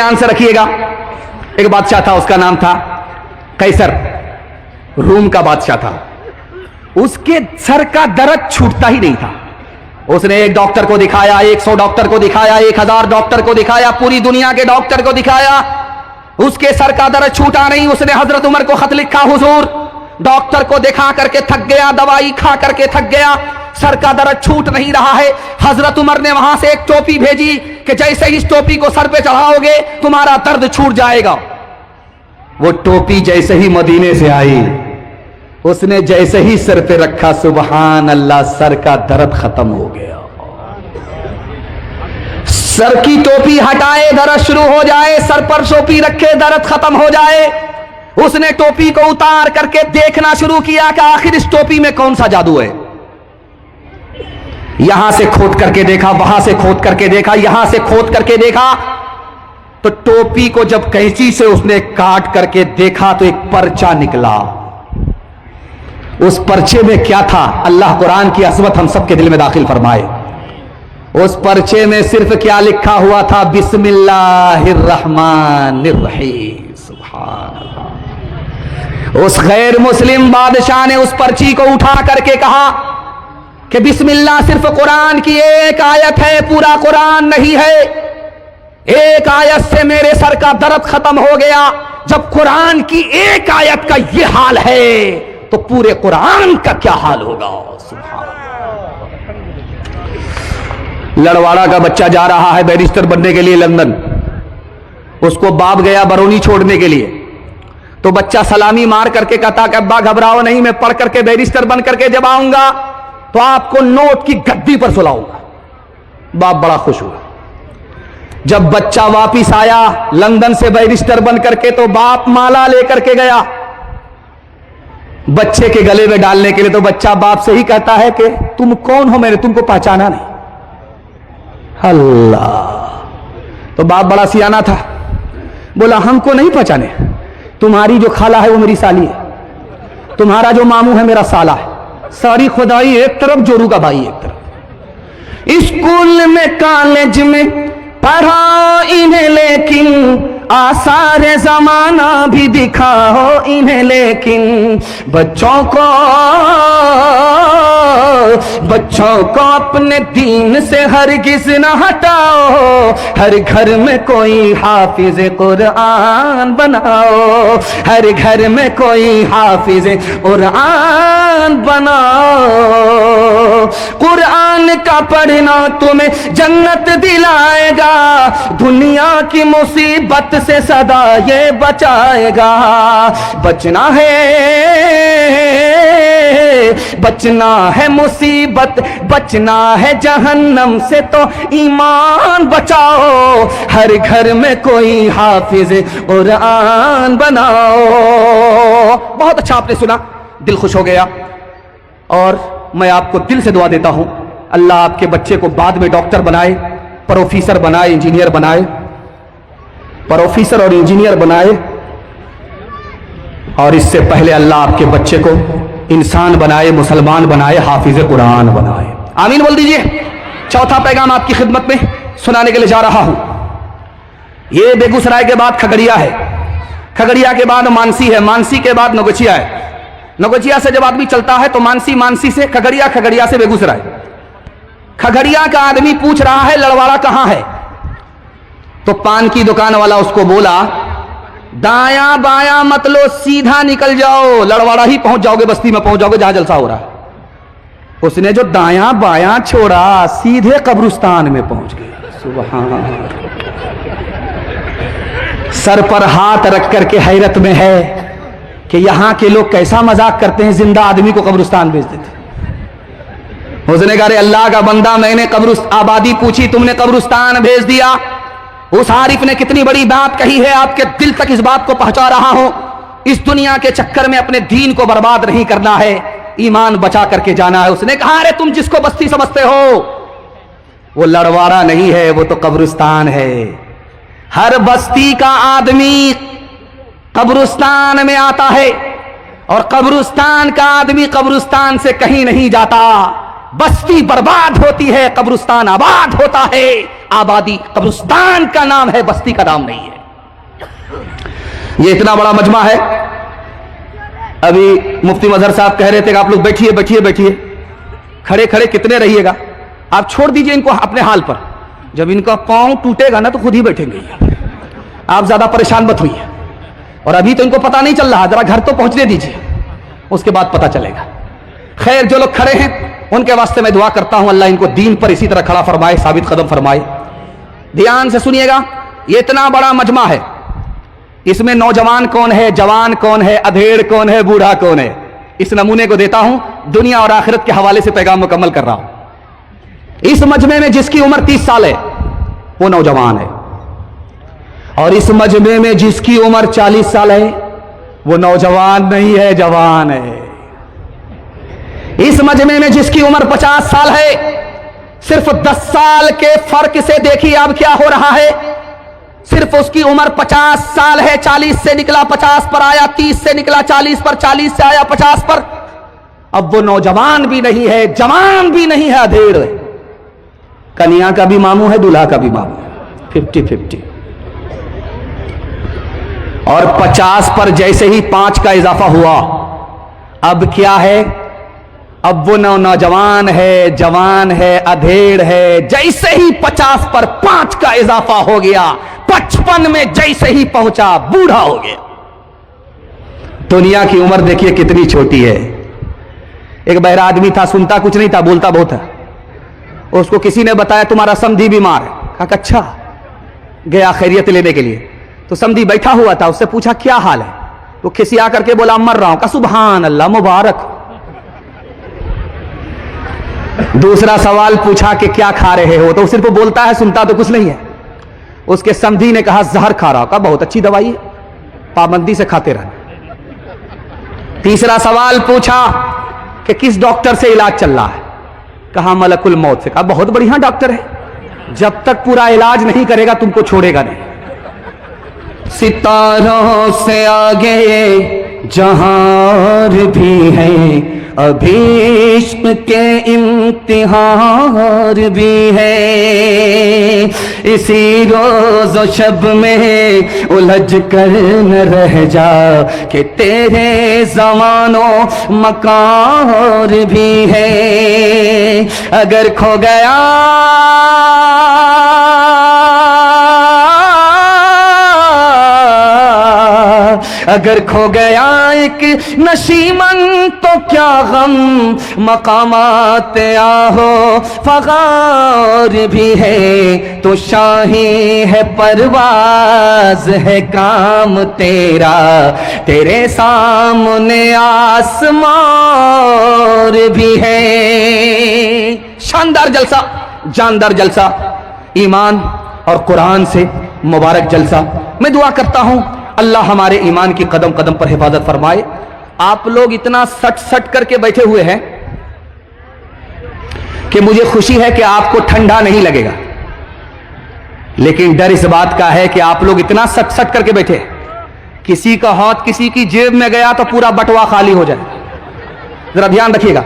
ध्यान से रखिएगा। एक बादशाह था, उसका नाम था कैसर, रूम का बादशाह था। उसके सर का दर्द छूटता ही नहीं था। उसने एक डॉक्टर को दिखाया, 100 डॉक्टर को दिखाया, 1000 डॉक्टर को दिखाया, पूरी दुनिया के डॉक्टर को दिखाया, उसके सर का दर्द छूटा नहीं। उसने हजरत उमर को खत लिखा, हुजूर डॉक्टर को दिखा करके थक गया, दवाई खा करके थक गया, सर का दर्द छूट नहीं रहा है। हजरत उमर ने वहां से एक टोपी भेजी कि जैसे ही इस टोपी को सर पे चढ़ाओगे तुम्हारा दर्द छूट जाएगा। वो टोपी जैसे ही मदीने से आई, उसने जैसे ही सर पे रखा, सुबहान अल्लाह, सर का दर्द खत्म हो गया। सर की टोपी हटाए दर्द शुरू हो जाए, सर पर टोपी रखे दर्द खत्म हो जाए। उसने टोपी को उतार करके देखना शुरू किया कि आखिर इस टोपी में कौन सा जादू है। यहां से खोद करके देखा, वहां से खोद करके देखा, यहां से खोद करके देखा, तो टोपी को जब कैंची से उसने काट करके देखा तो एक पर्चा निकला। उस पर्चे में क्या था, अल्लाह कुरान की अज़मत हम सबके दिल में दाखिल फरमाए। उस पर्चे में सिर्फ क्या लिखा हुआ था, बिस्मिल्लाहिर्रहमानिर्रहीम। सुभान अल्लाह। उस गैर मुस्लिम बादशाह ने उस पर्ची को उठा करके कहा कि बिस्मिल्लाह सिर्फ कुरान की एक आयत है, पूरा कुरान नहीं है। एक आयत से मेरे सर का दर्द खत्म हो गया। जब कुरान की एक आयत का यह हाल है तो पूरे कुरान का क्या हाल होगा। लड़वाड़ा का बच्चा जा रहा है बैरिस्टर बनने के लिए लंदन। उसको बाप गया बरौनी छोड़ने के लिए, तो बच्चा सलामी मार करके कहता कि अब्बा घबराओ नहीं, मैं पढ़ करके बैरिस्टर बन करके जब आऊंगा तो आपको नोट की गद्दी पर सुलाऊंगा। बाप बड़ा खुश हुआ। जब बच्चा वापिस आया लंदन से बैरिस्टर बन करके, तो बाप माला लेकर के गया बच्चे के गले में डालने के लिए। तो बच्चा बाप से ही कहता है कि तुम कौन हो, मैंने तुमको पहचाना नहीं। अल्लाह। तो बाप बड़ा सियाना था, बोला हमको नहीं पहचाने, तुम्हारी जो खाला है वो मेरी साली है, तुम्हारा जो मामू है मेरा साला है, सारी खुदाई एक तरफ, जोरू का भाई एक तरफ। स्कूल में कॉलेज में पढ़ाओ इन्हें, लेकिन आसार जमाना भी दिखाओ इन्हें, लेकिन बच्चों को अपने दीन से हरगिज न हटाओ। हर घर में कोई हाफिज कुरान बनाओ, हर घर में कोई हाफिज कुरान बनाओ। कुरान का पढ़ना तुम्हें जन्नत दिलाएगा, दुनिया की मुसीबत से सदा ये बचाएगा। बचना है मुसीबत, बचना है जहन्नम से, तो ईमान बचाओ। हर घर में कोई हाफिज कुरान बनाओ। बहुत अच्छा आपने सुना, दिल खुश हो गया। और मैं आपको दिल से दुआ देता हूं, अल्लाह आपके बच्चे को बाद में डॉक्टर बनाए, प्रोफेसर बनाए, इंजीनियर बनाए, प्रोफेसर और इंजीनियर बनाए, और इससे पहले अल्लाह आपके बच्चे को इंसान बनाए, मुसलमान बनाए, हाफिज कुरान बनाए। आमीन बोल दीजिए। चौथा पैगाम आपकी खिदमत में सुनाने के लिए जा रहा हूं। ये बेगूसराय के बाद खगड़िया है, खगड़िया के बाद मानसी है, मानसी के बाद नगोचिया है। नगोचिया से जब आदमी चलता है तो मानसी, मानसी से खगड़िया, खगड़िया से बेगूसराय। खगड़िया का आदमी पूछ रहा है लड़वाड़ा कहां है, तो पान की दुकान वाला उसको बोला दाया बाया मत लो, सीधा निकल जाओ, लड़वाड़ा ही पहुंच जाओगे, बस्ती में पहुंच जाओगे जहां जलसा हो रहा है। उसने जो दाया बाया छोड़ा, सीधे कब्रिस्तान में पहुंच गया। सुभान। सर पर हाथ रख करके हैरत में है कि यहां के लोग कैसा मजाक करते हैं, जिंदा आदमी को कब्रिस्तान भेज देते। उसने कहा अल्लाह का बंदा, मैंने आबादी पूछी, तुमने कब्रिस्तान भेज दिया। उस आरिफ ने कितनी बड़ी बात कही है, आपके दिल तक इस बात को पहुंचा रहा हूं। इस दुनिया के चक्कर में अपने दीन को बर्बाद नहीं करना है, ईमान बचा करके जाना है। उसने कहा अरे तुम जिसको बस्ती समझते हो वो लड़वाड़ा नहीं है, वो तो कब्रिस्तान है। हर बस्ती का आदमी कब्रिस्तान में आता है, और कब्रिस्तान का आदमी कब्रिस्तान से कहीं नहीं जाता। बस्ती बर्बाद होती है, कब्रिस्तान आबाद होता है। आबादी कब्रिस्तान का नाम है, बस्ती का नाम नहीं है। ये इतना बड़ा मजमा है। अभी मुफ्ती मजहर साहब कह रहे थे कि आप लोग बैठिए बैठिए बैठिए, खड़े खड़े कितने रहिएगा, आप छोड़ दीजिए इनको अपने हाल पर। जब इनका पांव टूटेगा ना तो खुद ही बैठेंगे, आप ज्यादा परेशान मत होइए। और अभी तो इनको पता नहीं चल रहा, जरा घर तो पहुंचने दीजिए, उसके बाद पता चलेगा। खैर, जो लोग खड़े हैं उनके वास्ते मैं दुआ करता हूं, अल्लाह इनको दीन पर इसी तरह खड़ा फरमाए, साबित कदम फरमाए। ध्यान से सुनिएगा, ये इतना बड़ा मजमा है, इसमें नौजवान कौन है, जवान कौन है, अधेड़ कौन है, बूढ़ा कौन है, इस नमूने को देता हूं। दुनिया और आखिरत के हवाले से पैगाम मुकम्मल कर रहा हूं। इस मजमे में जिसकी उम्र 30 साल है वो नौजवान है, और इस मजमे में जिसकी उम्र 40 साल है वो नौजवान नहीं है, जवान है। इस मजमे में जिसकी उम्र 50 साल है, सिर्फ 10 साल के फर्क से देखिए अब क्या हो रहा है। सिर्फ उसकी उम्र 50 साल है, 40 से निकला 50 पर आया, 30 से निकला 40 पर, 40 से आया 50 पर। अब वो नौजवान भी नहीं है, जवान भी नहीं है, अधेड़ है। कन्या का भी मामू है, दूल्हा का भी मामू है, 50-50। और 50 पर जैसे ही 5 का इजाफा हुआ, अब क्या है, अब वो नौजवान है, जवान है, अधेड़ है। जैसे ही 50 पर 5 का इजाफा हो गया, 55 में जैसे ही पहुंचा बूढ़ा हो गया। दुनिया की उम्र देखिए कितनी छोटी है। एक बहरा आदमी था, सुनता कुछ नहीं था, बोलता बहुत है। उसको किसी ने बताया तुम्हारा समधी बीमार है। कहा अच्छा, गया खैरियत लेने के लिए, तो समधी बैठा हुआ था, उससे पूछा क्या हाल है, तो खिसिया करके बोला मर रहा हूं। कहा सुभान अल्लाह, मुबारक। दूसरा सवाल पूछा कि क्या खा रहे हो, तो सिर्फ बोलता है, सुनता तो कुछ नहीं है। उसके समधी ने कहा जहर खा रहा हूं। कहा बहुत अच्छी दवाई है, पाबंदी से खाते रहना। तीसरा सवाल पूछा कि किस डॉक्टर से इलाज चल रहा है। कहा मलकुल मौत से। कहा बहुत बढ़िया डॉक्टर है, जब तक पूरा इलाज नहीं करेगा तुमको छोड़ेगा नहीं। सितारों से आगे जहां भी है, अभी इश्क के इम्तिहान भी है। इसी रोज़ व शब में उलझ कर न रह जा, कि तेरे ज़मानों मकान भी है। अगर खो गया अगर खो गया एक नशीमन तो क्या गम, मकामात आहो फगार भी है। तो शाही है परवाज है काम तेरा, तेरे सामने आसमान भी है। शानदार जलसा, जानदार जलसा, ईमान और कुरान से मुबारक जलसा। मैं दुआ करता हूं अल्लाह हमारे ईमान की कदम कदम पर हिफाजत फरमाए। आप लोग इतना सट सट करके बैठे हुए हैं कि मुझे खुशी है कि आपको ठंडा नहीं लगेगा, लेकिन डर इस बात का है कि आप लोग इतना सट सट करके बैठे, किसी का हाथ किसी की जेब में गया तो पूरा बटवा खाली हो जाए। जरा ध्यान रखिएगा।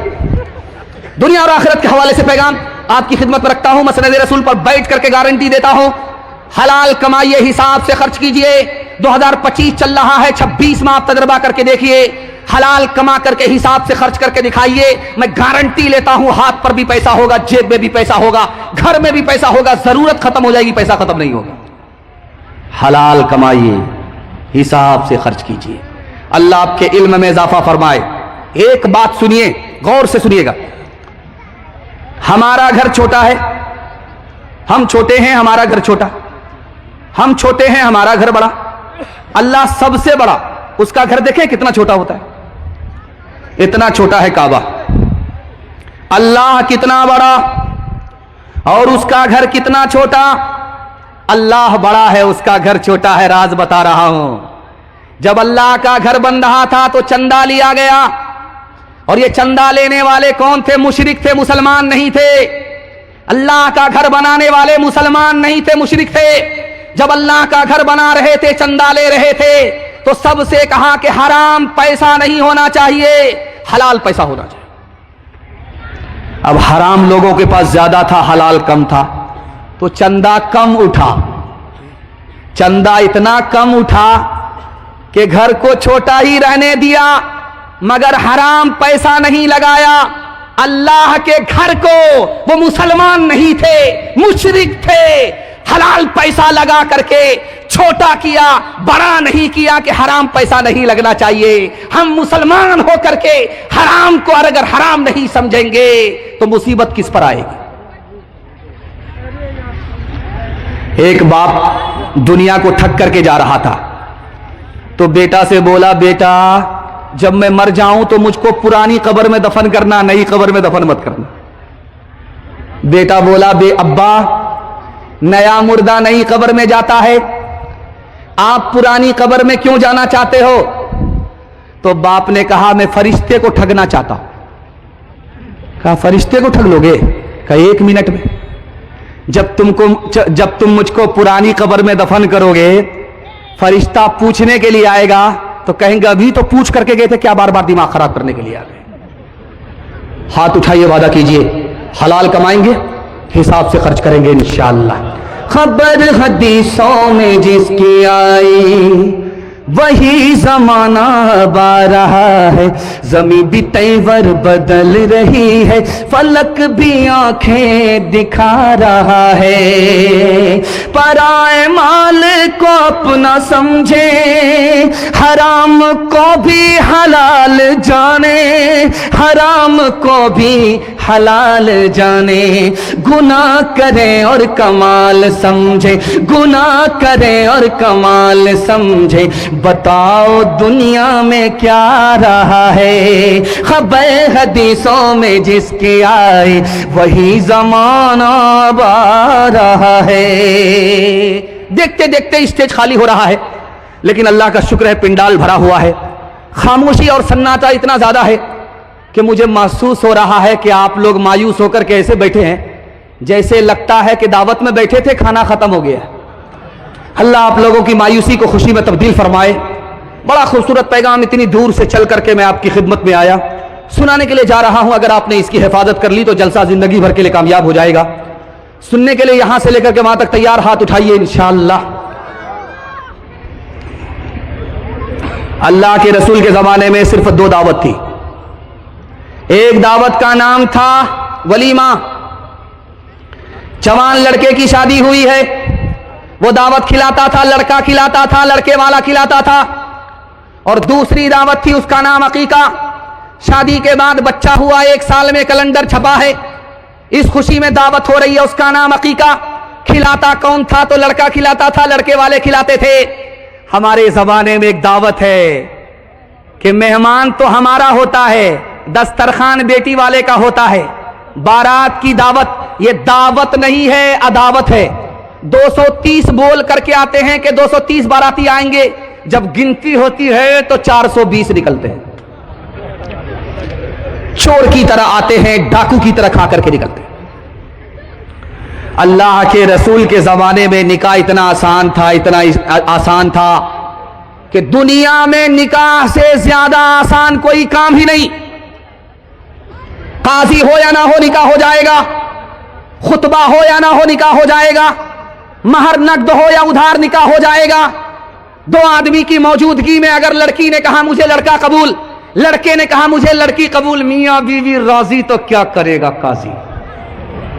दुनिया और आखिरत के हवाले से पैगाम आपकी खिदमत में रखता हूं, मसनद रसूल पर बैठ करके गारंटी देता हूं। हलाल कमाइए, हिसाब से खर्च कीजिए। 2025 चल रहा है, 26 में आप तजर्बा करके देखिए। हलाल कमा करके हिसाब से खर्च करके दिखाइए। मैं गारंटी लेता हूं हाथ पर भी पैसा होगा, जेब में भी पैसा होगा, घर में भी पैसा होगा। जरूरत खत्म हो जाएगी, पैसा खत्म नहीं होगा। हलाल कमाइए, हिसाब से खर्च कीजिए, अल्लाह आपके इल्म में इजाफा फरमाए। एक बात सुनिए, गौर से सुनिएगा। हमारा घर छोटा है, हम छोटे हैं, हमारा घर छोटा, हम छोटे हैं, हमारा घर बड़ा। अल्लाह सबसे बड़ा, उसका घर देखें कितना छोटा होता है। इतना छोटा है काबा, अल्लाह कितना बड़ा और उसका घर कितना छोटा। अल्लाह बड़ा है, उसका घर छोटा है। राज बता रहा हूं, जब अल्लाह का घर बन रहा था तो चंदा लिया गया, और ये चंदा लेने वाले कौन थे? मुशरिक थे, मुसलमान नहीं थे। अल्लाह का घर बनाने वाले मुसलमान नहीं थे, मुशरिक थे। जब अल्लाह का घर बना रहे थे, चंदा ले रहे थे, तो सबसे कहा कि हराम पैसा नहीं होना चाहिए, हलाल पैसा होना चाहिए। اب حرام لوگوں کے پاس زیادہ تھا, حلال کم تھا, تو چندہ کم اٹھا. چندہ اتنا کم اٹھا کہ گھر کو چھوٹا ہی رہنے دیا, مگر حرام پیسہ نہیں لگایا. اللہ کے گھر کو, وہ مسلمان نہیں تھے, مشرک تھے, حلال پیسہ لگا کر کے چھوٹا کیا, بڑا نہیں کیا کہ حرام پیسہ نہیں لگنا چاہیے. ہم مسلمان ہو کر کے حرام کو اگر حرام نہیں سمجھیں گے تو مصیبت کس پر آئے گی. ایک باپ دنیا کو تھک کر کے جا رہا تھا, تو بیٹا سے بولا, بیٹا جب میں مر جاؤں تو مجھ کو پرانی قبر میں دفن کرنا, نئی قبر میں دفن مت کرنا. بیٹا بولا, بے ابا نیا مردہ نئی قبر میں جاتا ہے, آپ پرانی قبر میں کیوں جانا چاہتے ہو؟ تو باپ نے کہا, میں فرشتے کو ٹھگنا چاہتا ہوں. کہا فرشتے کو ٹھگ لو گے؟ کہا 1 منٹ میں. جب تم مجھ کو پرانی قبر میں دفن کرو گے, فرشتہ پوچھنے کے لیے آئے گا تو کہیں گے ابھی تو پوچھ کر کے گئے تھے, کیا بار بار دماغ خراب کرنے کے لیے آ گئے؟ ہاتھ اٹھائیے, وعدہ کیجئے حلال کمائیں گے, حساب سے خرچ کریں گے انشاءاللہ. خبر حدیثوں میں جس کی آئی وہی زمانہ آ رہا ہے, زمین بھی تیور بدل رہی ہے, فلک بھی آنکھیں دکھا رہا ہے. پرائے مال کو اپنا سمجھے, حرام کو بھی حلال جانے, حرام کو بھی حلال جانے. گناہ کرے اور کمال سمجھے, گناہ کرے اور کمال سمجھے, بتاؤ دنیا میں کیا رہا ہے. خبر حدیثوں میں جس کی آئی وہی زمانہ آ رہا ہے. دیکھتے دیکھتے اسٹیج خالی ہو رہا ہے, لیکن اللہ کا شکر ہے پنڈال بھرا ہوا ہے. خاموشی اور سناٹا اتنا زیادہ ہے کہ مجھے محسوس ہو رہا ہے کہ آپ لوگ مایوس ہو کر کے ایسے بیٹھے ہیں جیسے لگتا ہے کہ دعوت میں بیٹھے تھے, کھانا ختم ہو گیا. اللہ آپ لوگوں کی مایوسی کو خوشی میں تبدیل فرمائے. بڑا خوبصورت پیغام اتنی دور سے چل کر کے میں آپ کی خدمت میں آیا, سنانے کے لیے جا رہا ہوں. اگر آپ نے اس کی حفاظت کر لی تو جلسہ زندگی بھر کے لیے کامیاب ہو جائے گا. سننے کے لیے یہاں سے لے کر کے وہاں تک تیار, ہاتھ اٹھائیے انشاءاللہ. اللہ کے رسول کے زمانے میں صرف 2 دعوت تھی. ایک دعوت کا نام تھا ولیمہ, جوان لڑکے کی شادی ہوئی ہے, وہ دعوت کھلاتا تھا, لڑکا کھلاتا تھا, لڑکے والا کھلاتا تھا. اور دوسری دعوت تھی, اس کا نام عقیقہ. شادی کے بعد بچہ ہوا, 1 سال میں کیلنڈر چھپا ہے, اس خوشی میں دعوت ہو رہی ہے, اس کا نام عقیقہ. کھلاتا کون تھا؟ تو لڑکا کھلاتا تھا, لڑکے والے کھلاتے تھے. ہمارے زمانے میں ایک دعوت ہے کہ مہمان تو ہمارا ہوتا ہے, دسترخوان بیٹی والے کا ہوتا ہے. بارات کی دعوت, یہ دعوت نہیں ہے, عداوت ہے. 230 بول کر کے آتے ہیں کہ 230 باراتی آئیں گے, جب گنتی ہوتی ہے تو 420 نکلتے ہیں. چور کی طرح آتے ہیں, ڈاکو کی طرح کھا کر کے نکلتے ہیں. اللہ کے رسول کے زمانے میں نکاح اتنا آسان تھا کہ دنیا میں نکاح سے زیادہ آسان کوئی کام ہی نہیں. قاضی ہو یا نہ ہو نکاح ہو جائے گا, خطبہ ہو یا نہ ہو نکاح ہو جائے گا, مہر نقد ہو یا ادھار نکاح ہو جائے گا. 2 آدمی کی موجودگی میں اگر لڑکی نے کہا مجھے لڑکا قبول, لڑکے نے کہا مجھے لڑکی قبول, میاں بیوی راضی, تو کیا کرے گا قاضی؟